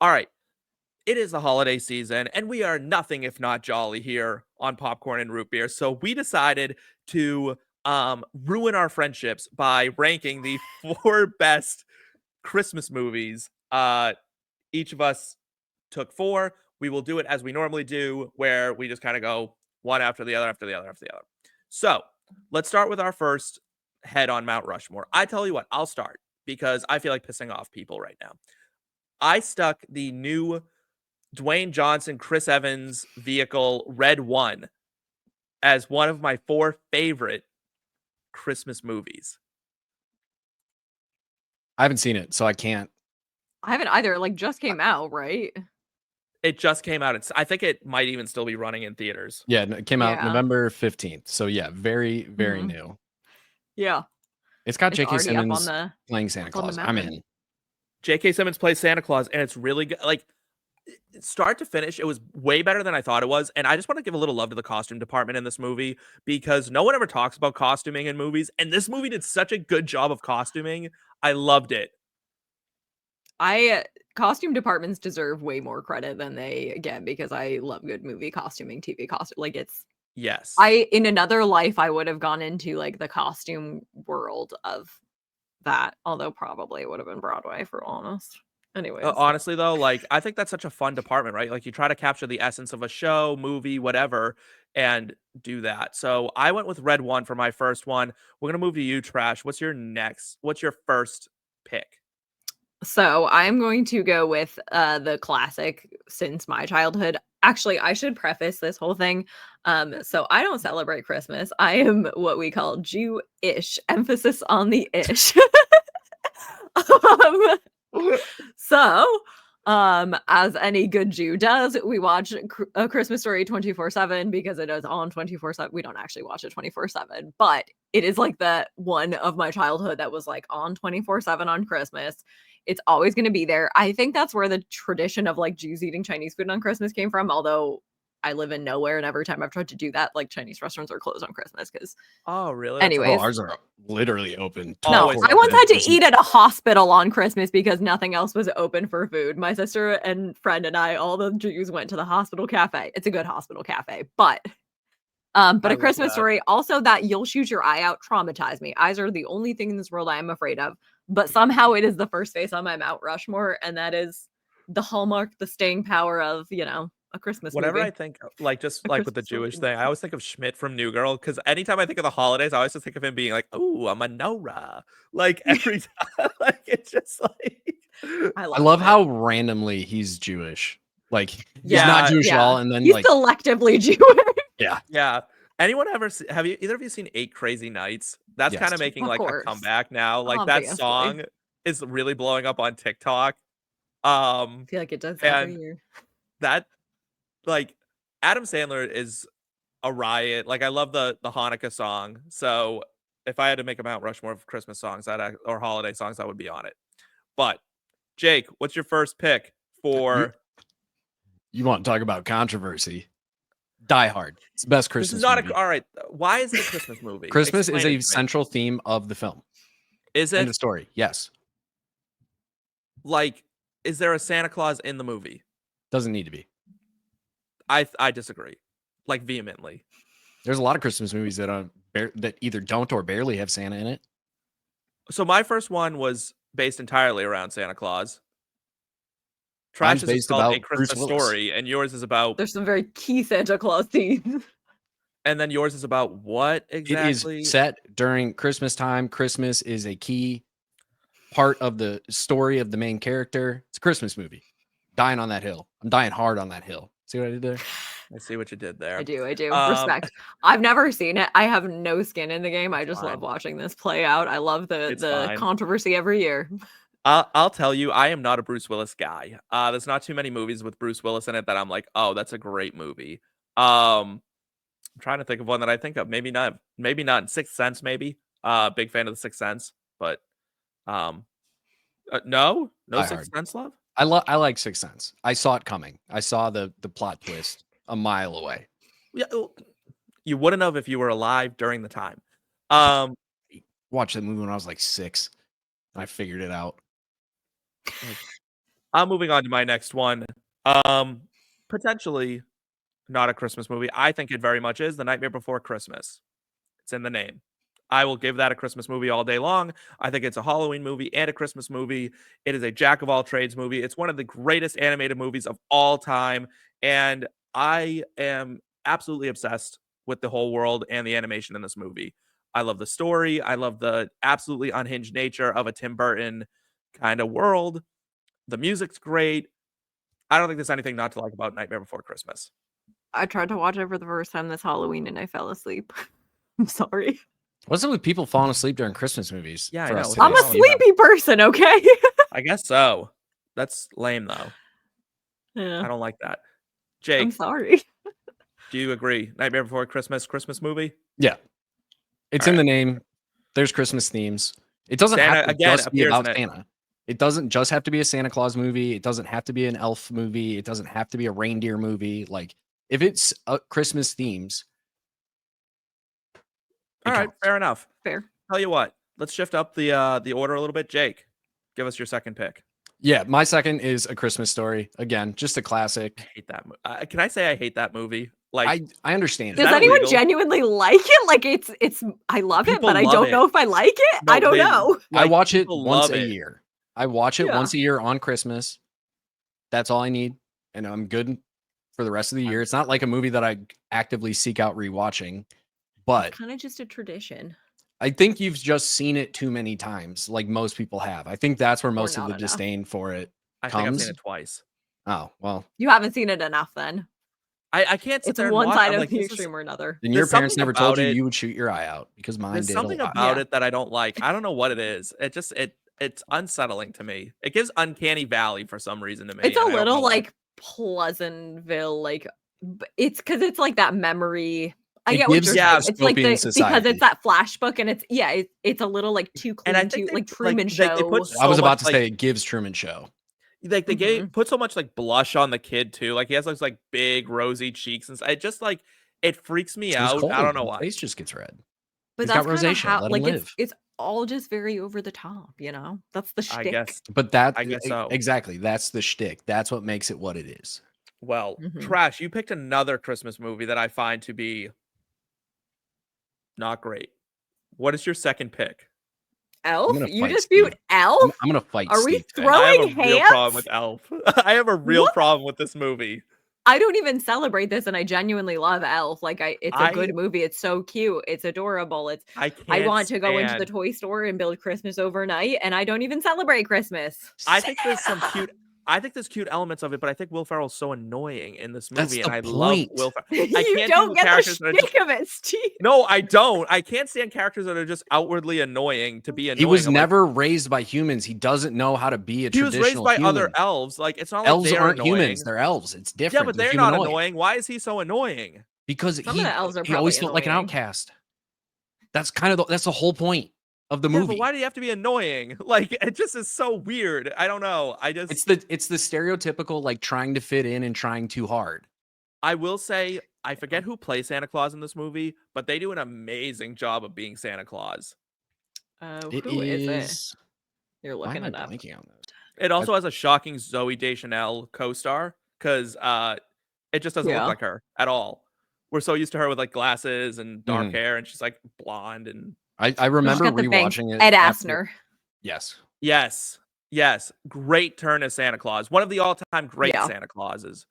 All right. It is the holiday season, and we are nothing if not jolly here on Popcorn and Root Beer. So we decided to ruin our friendships by ranking the four best Christmas movies. Each of us took four. We will do it as we normally do, where we just kind of go one after the other, after the other, after the other. So let's start with our first head on Mount Rushmore. I tell you what, I'll start because I feel like pissing off people right now. I stuck the new Dwayne Johnson, Chris Evans vehicle, Red One, as one of my four favorite Christmas movies. I haven't seen it, so I can't. I haven't either. Like, just came out, right? It just came out. I think it might even still be running in theaters. Yeah, it came out Yeah. November 15th. So yeah, very, very new. Yeah. It's got It's J.K. already up on Simmons the playing Santa up on the Claus. I'm mountain. in. J.K. Simmons plays Santa Claus, and it's really good. Like, start to finish, it was way better than I thought it was. And I just want to give a little love to the costume department in this movie because no one ever talks about costuming in movies. And this movie did such a good job of costuming. I loved it. Costume departments deserve way more credit than they get because I love good movie costuming, TV costume. Like, it's Yes. in another life I would have gone into like the costume world of that, although probably it would have been Broadway for honest. Anyways. Honestly, though, like, I think that's such a fun department, right? Like, you try to capture the essence of a show, movie, whatever, and do that. So I went with Red One for my first one. We're going to move to you, Trash. What's your first pick? So I'm going to go with the classic since my childhood. Actually, I should preface this whole thing. So I don't celebrate Christmas. I am what we call Jew-ish, emphasis on the ish. So, as any good Jew does, we watch A Christmas Story 24/7 because it is on 24/7. We don't actually watch it 24/7, but it is like the one of my childhood that was like on 24/7 on Christmas. It's always going to be there. I think that's where the tradition of like Jews eating Chinese food on Christmas came from, although I live in nowhere, and every time I've tried to do that, like Chinese restaurants are closed on Christmas because Oh, really? anyways. Oh, ours are literally open. No, Always I once open. had to eat at a hospital on Christmas because nothing else was open for food. My sister and friend and I, all the Jews, went to the hospital cafe. It's a good hospital cafe, but I A love Christmas that. Story, also that you'll shoot your eye out, traumatized me. Eyes are the only thing in this world I am afraid of, but somehow it is the first face on my Mount Rushmore, and that is the hallmark, the staying power of, a Christmas Whenever movie. I think, like, just A like with the Christmas Story. Jewish thing, I always think of Schmidt from New Girl because anytime I think of the holidays, I always just think of him being like, "Oh, a menorah." Like every time, like it's just like I I love it. how randomly he's Jewish. Like he's Yeah, not Jewish at all, and then he's like selectively Jewish. yeah. Anyone ever have you either of you seen Eight Crazy Nights? That's Yes. kind of making Of like a course. comeback now. Like that Obviously. song is really blowing up on TikTok. I feel like it does every And year. that like Adam Sandler is a riot. Like I love the Hanukkah song. So if I had to make a Mount Rushmore of Christmas songs or holiday songs, that would be on it. But Jake, what's your first pick for? You want to talk about controversy? Die Hard. It's the best Christmas This is not movie. all right. Why is it a Christmas movie? Christmas Explain is it a to me. central theme of the film. Is And it the story? Yes. like? Is there a Santa Claus in the movie? Doesn't need to be. I disagree, like vehemently. There's a lot of Christmas movies that that either don't or barely have Santa in it. So my first one was based entirely around Santa Claus. Mine's Trash's is based called about A Christmas Bruce Willis. Story, and yours is about. There's some very key Santa Claus themes. And then yours is about what exactly? It is set during Christmas time. Christmas is a key part of the story of the main character. It's a Christmas movie. Dying on that hill. I'm dying hard on that hill. See what I did there? I see what you did there. I do. Respect. I've never seen it. I have no skin in the game. I just love watching this play out. I love the controversy every year. I'll tell you, I am not a Bruce Willis guy. There's not too many movies with Bruce Willis in it that I'm like, oh, that's a great movie. I'm trying to think of one that I think of. Maybe not. Sixth Sense, maybe. Big fan of the Sixth Sense, but no Sixth Sense love. I like Sixth Sense. I saw it coming. I saw the plot twist a mile away. Yeah, you wouldn't have if you were alive during the time. Watched that movie when I was like 6, and I figured it out. I'm moving on to my next one. Potentially not a Christmas movie. I think it very much is The Nightmare Before Christmas. It's in the name. I will give that a Christmas movie all day long. I think it's a Halloween movie and a Christmas movie. It is a jack of all trades movie. It's one of the greatest animated movies of all time. And I am absolutely obsessed with the whole world and the animation in this movie. I love the story. I love the absolutely unhinged nature of a Tim Burton kind of world. The music's great. I don't think there's anything not to like about Nightmare Before Christmas. I tried to watch it for the first time this Halloween and I fell asleep. I'm sorry. What's it with people falling asleep during Christmas movies? Yeah, I for know. us I'm I'm a today? wrong with that? sleepy person, okay? I guess so. That's lame though. Yeah, I don't like that. I'm Jake, sorry. do you agree? Nightmare Before Christmas movie? Yeah, it's All in right. the name. There's Christmas themes. It doesn't Santa have to again just be appears about in it. Santa. It doesn't just have to be a Santa Claus movie. It doesn't have to be an elf movie. It doesn't have to be a reindeer movie. Like if it's Christmas themes, it All right, counts. fair enough. Fair. Tell you what, let's shift up the order a little bit. Jake, give us your second pick. Yeah, my second is A Christmas Story. Again, just a I classic. hate that movie. Can I say I hate that movie? Like, I understand. Is Does that anyone illegal? genuinely like it? Like it's I love it, People but I love don't it. know if I like it. No, I don't they- know. I like, watch it people once love a it. year. I watch it Yeah. once a year on Christmas. That's all I need, and I'm good for the rest of the year. It's not like a movie that I actively seek out rewatching, but It's kind of just a tradition. I think you've just seen it too many times, like most people have. I think that's where most of not the enough. disdain for it I think I've comes. seen it twice. Oh, well, You haven't seen it enough then. I can't sit It's there and one watch. side I'm of like, the this is extreme or another. then your There's parents something never told about you it- you would shoot your eye out because mine there's did a something lot. about Yeah. it that I don't like. I don't know what it is. It's unsettling to me. It gives uncanny valley for some reason to me. It's a and I don't know little why. like Pleasantville, like it's because it's like that memory. I It get what gives you're Yeah, saying. It's like dystopian because society. it's that flashbook and it's a little like too And I clean, think too they like p- Truman like, Show. they put I was so about much, to like- say it gives Truman Show. Like they Mhm. put so much like blush on the kid too. Like he has those like big rosy cheeks and it just like it freaks me He's out. cold. I don't know His why. face just gets red. But He's got that's kind of rosacea. how Let him like live. it's all just very over the top, you know? That's the I shtick. guess. But that I guess so. exactly. That's the shtick. That's what makes it what it is. Well, Mhm. Trash, you picked another Christmas movie that I find to be not great. What is your second pick? Elf? gonna You fight dispute Steve. Elf? I'm gonna fight Are we Steve today. I have a Throwing real problem hands? with Elf. I have a real What? problem with this movie. I don't even celebrate this, and I genuinely love Elf. Like it's a good movie. It's so cute. It's adorable. I I can't want to go into the stand- toy store and build Christmas overnight, and I don't even celebrate Christmas. I think there's some cute. I think there's cute elements of it, but I think Will Ferrell's so annoying in this That's movie, the and I love point. Will Ferrell. You can't don't do get the characters that are just- shtick of it, Steve. No, I don't. I can't stand characters that are just outwardly annoying to be annoying. He was I'm like, never raised by humans. He doesn't know how to be a he was traditional raised by human. other elves. Like it's not like Elves they're aren't annoying. humans. They're elves. It's different. Yeah, but they're not humanoid. annoying. Why is he so annoying? Because Some of the elves are he always probably felt like an annoying. outcast. That's kind of that's the whole point of the Yeah, movie. but why do you have to be annoying? Like it just is so weird. I don't know. It's the stereotypical like trying to fit in and trying too hard. I will say I forget who plays Santa Claus in this movie, but they do an amazing job of being Santa Claus. It Who is it? is. You're Why looking am I it up. blanking on this? It also has a shocking Zoe Deschanel co-star because it just doesn't Yeah. look like her at all. We're so used to her with like glasses and dark Mhm. hair, and she's like blonde and I remember She's got the bangs. rewatching it. Ed after- Asner. Yes. yes, great turn as Santa Claus. One of the all-time great Yeah. Santa Clauses.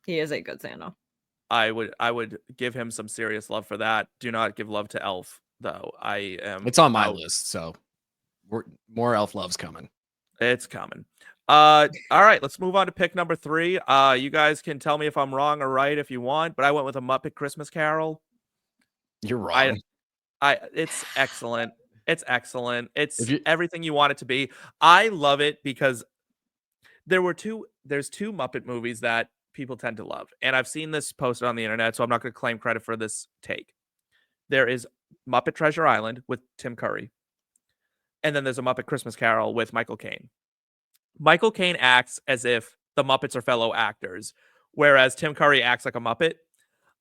He is a good Santa. I would give him some serious love for that. Do not give love to Elf though. I am. It's on my out. list, so more elf love's coming. It's coming. All right, let's move on to pick number 3. You guys can tell me if I'm wrong or right if you want, but I went with a Muppet Christmas Carol. You're wrong. It's excellent. It's excellent. It's If you- everything you want it to be. I love it because there's two Muppet movies that people tend to love. And I've seen this posted on the internet, so I'm not going to claim credit for this take. There is Muppet Treasure Island with Tim Curry. And then there's a Muppet Christmas Carol with Michael Caine. Michael Caine acts as if the Muppets are fellow actors, whereas Tim Curry acts like a Muppet.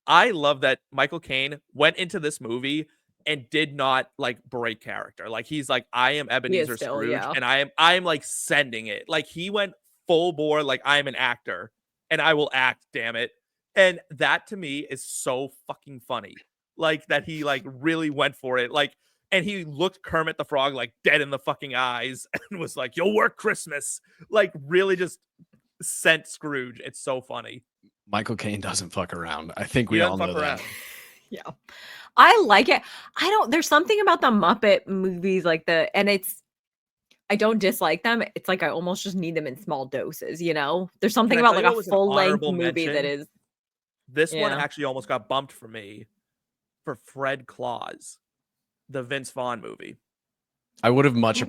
I love that Michael Caine went into this movie and did not like break character. Like he's like, I am Ebenezer still, Scrooge, yeah. and I am like sending it. Like he went full bore, like I'm an actor and I will act, damn it. And that to me is so fucking funny. Like that he like really went for it. Like, and he looked Kermit the Frog like dead in the fucking eyes and was like, "You'll work Christmas." Like really just sent Scrooge. It's so funny. Michael Caine doesn't fuck around. I think He we doesn't all know fuck that. around. Yeah. I like it. There's something about the Muppet movies I don't dislike them. It's like I almost just need them in small doses, you know? There's something Can I about tell like you a what was an full-length honorable movie that mention? is This one yeah. actually almost got bumped for me for Fred Claus, the Vince Vaughn movie. I would have much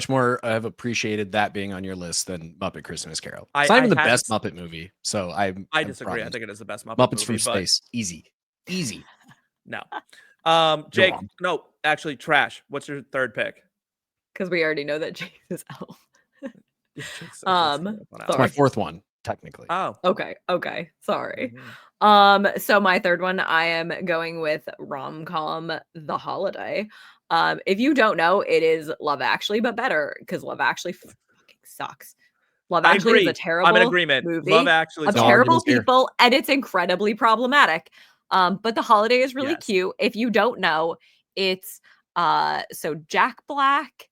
more have appreciated that being on your list than Muppet Christmas Carol. It's I not even the had best to Muppet movie, so I disagree. I think it is the best Muppet Muppets movie, from but Space, easy. no. Go Jake, on. no, actually, Trash. What's your third pick? Because we already know that James is Elf. Yeah, Jake's Sorry. It's my fourth one, technically. Oh, Okay. Sorry. Mhm. So my third one, I am going with rom-com The Holiday. If you don't know, it is Love Actually, but better because Love Actually fucking sucks. Love I Actually is a agree. terrible I'm in agreement. movie Love Actually of is No awful. terrible arguments here. people, and it's incredibly problematic. But The Holiday is really Yes. cute. If you don't know, it's so Jack Black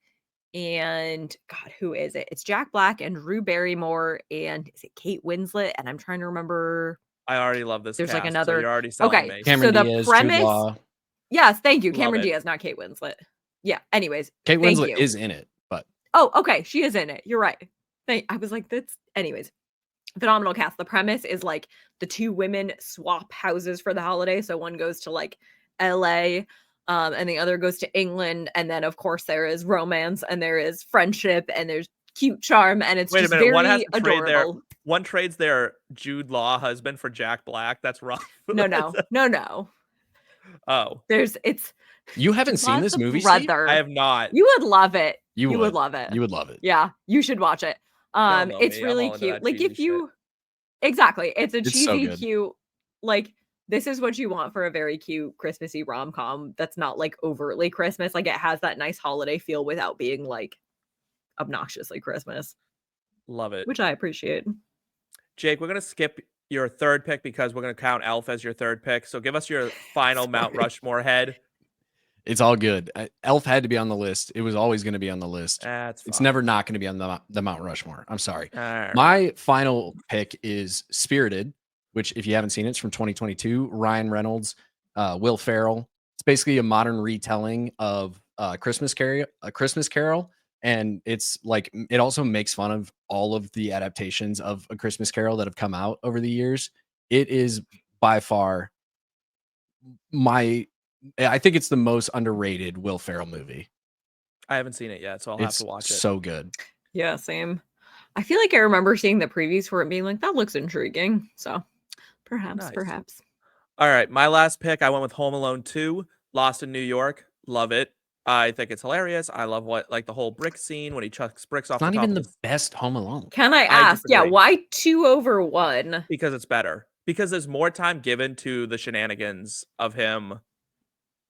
and God, who is it? It's Jack Black and Drew Barrymore and is it Kate Winslet? And I'm trying to remember. I already love this There's like cast, so another. you're already selling Okay, me. Cameron so the Diaz, Jude premise. Law. Yes, thank you, Love Cameron it. Diaz, not Kate Winslet. Yeah. Anyways, Kate thank Winslet you. is in it, but Oh, okay, she is in it. You're right. I was like, that's. Anyways, phenomenal cast. The premise is like the two women swap houses for the holiday. So one goes to like LA, and the other goes to England. And then of course there is romance and there is friendship and there's cute charm and it's Wait a just minute. One has very to trade their adorable. one trades their Jude Law husband for Jack Black. That's rough. No. Oh, It's you haven't seen La's this the movie, Steve? brother. I have not. You would love it. You would love it. You would love it. Yeah, you should watch it. Y'all know It's me. I'm really all into cute. that Like cheesy if you exactly, it's a It's so cheesy, good. cute, like this is what you want for a very cute Christmassy rom-com that's not like overtly Christmas. Like it has that nice holiday feel without being like obnoxiously Christmas, Love it. which I appreciate. Jake, we're gonna skip your third pick because we're gonna count Elf as your third pick. So give us your final Mount Sorry. Rushmore head. It's all good. Elf had to be on the list. It was always going to be on the list. That's It's fine. never not going to be on the Mount Rushmore. I'm sorry. All right. My final pick is Spirited, which if you haven't seen it, it's from 2022. Ryan Reynolds, Will Ferrell. It's basically a modern retelling of A Christmas Carol, and it's like it also makes fun of all of the adaptations of A Christmas Carol that have come out over the years. It is by far I think it's the most underrated Will Ferrell movie. I haven't seen it yet, so I'll have to watch it. So good. Yeah, same. I feel like I remember seeing the previews for it being like, that looks intriguing. So perhaps. All right. My last pick, I went with Home Alone 2, Lost in New York. Love it. I think it's hilarious. I love the whole brick scene when he chucks bricks off It's not the top even of the best Home Alone. Can I ask, disagree. why 2 over 1? Because it's better. Because there's more time given to the shenanigans of him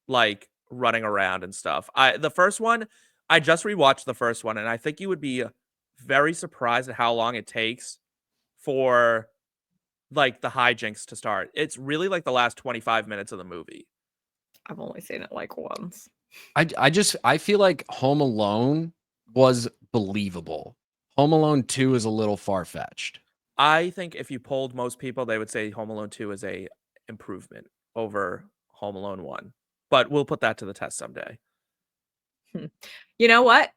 like running around and stuff. The first one, I just rewatched the first one, and I think you would be very surprised at how long it takes for like the hijinks to start. It's really like the last 25 minutes of the movie. I've only seen it like once. I feel like Home Alone was believable. Home Alone 2 is a little far-fetched. I think if you polled most people, they would say Home Alone 2 is a improvement over Home Alone 1. But we'll put that to the test someday. You know what?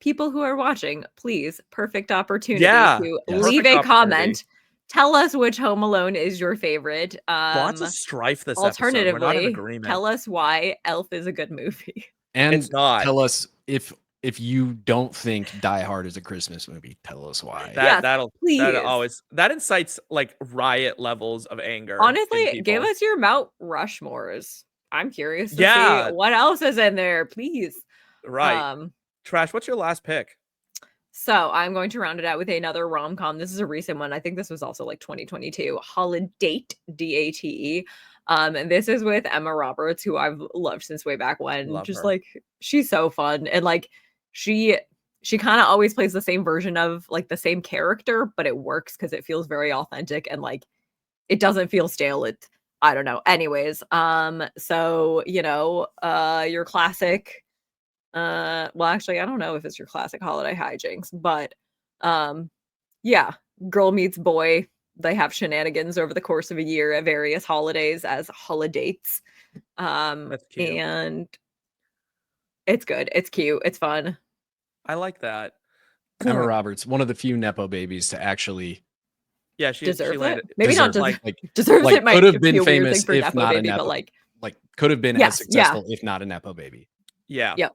People who are watching, please, perfect opportunity to Yes. leave Perfect a opportunity. comment. Tell us which Home Alone is your favorite. Lots of strife this episode. We're not in Alternatively, agreement. tell us why Elf is a good movie. And It's not. tell us if you don't think Die Hard is a Christmas movie, tell us why. Yes, That incites like riot levels of anger. in Honestly, give people. us your Mount Rushmores. I'm curious to Yeah. see what else is in there, please. Right. Trash, what's your last pick? So I'm going to round it out with another rom-com. This is a recent one. I think this was also like 2022. Holidate, Date. And this is with Emma Roberts, who I've loved since way back when. Love Just her. like she's so fun. And like she she kind of always plays the same version of like the same character, but it works because it feels very authentic and like it doesn't feel stale. I don't know. Anyways, so your classic well, actually, I don't know if it's your classic holiday hijinks, but yeah, girl meets boy. They have shenanigans over the course of a year at various holidays as holidates. That's cute. And it's good. It's cute. It's fun. I like that. Emma Roberts, one of the few nepo babies to actually Yeah, she Deserve landed. it? Maybe not deserve, just like deserves like it. Might could have be been a weird thing famous for if Nepo not a baby, nepo, but like like could have been Yes, as yeah. successful if not a nepo baby. Yeah. Yep.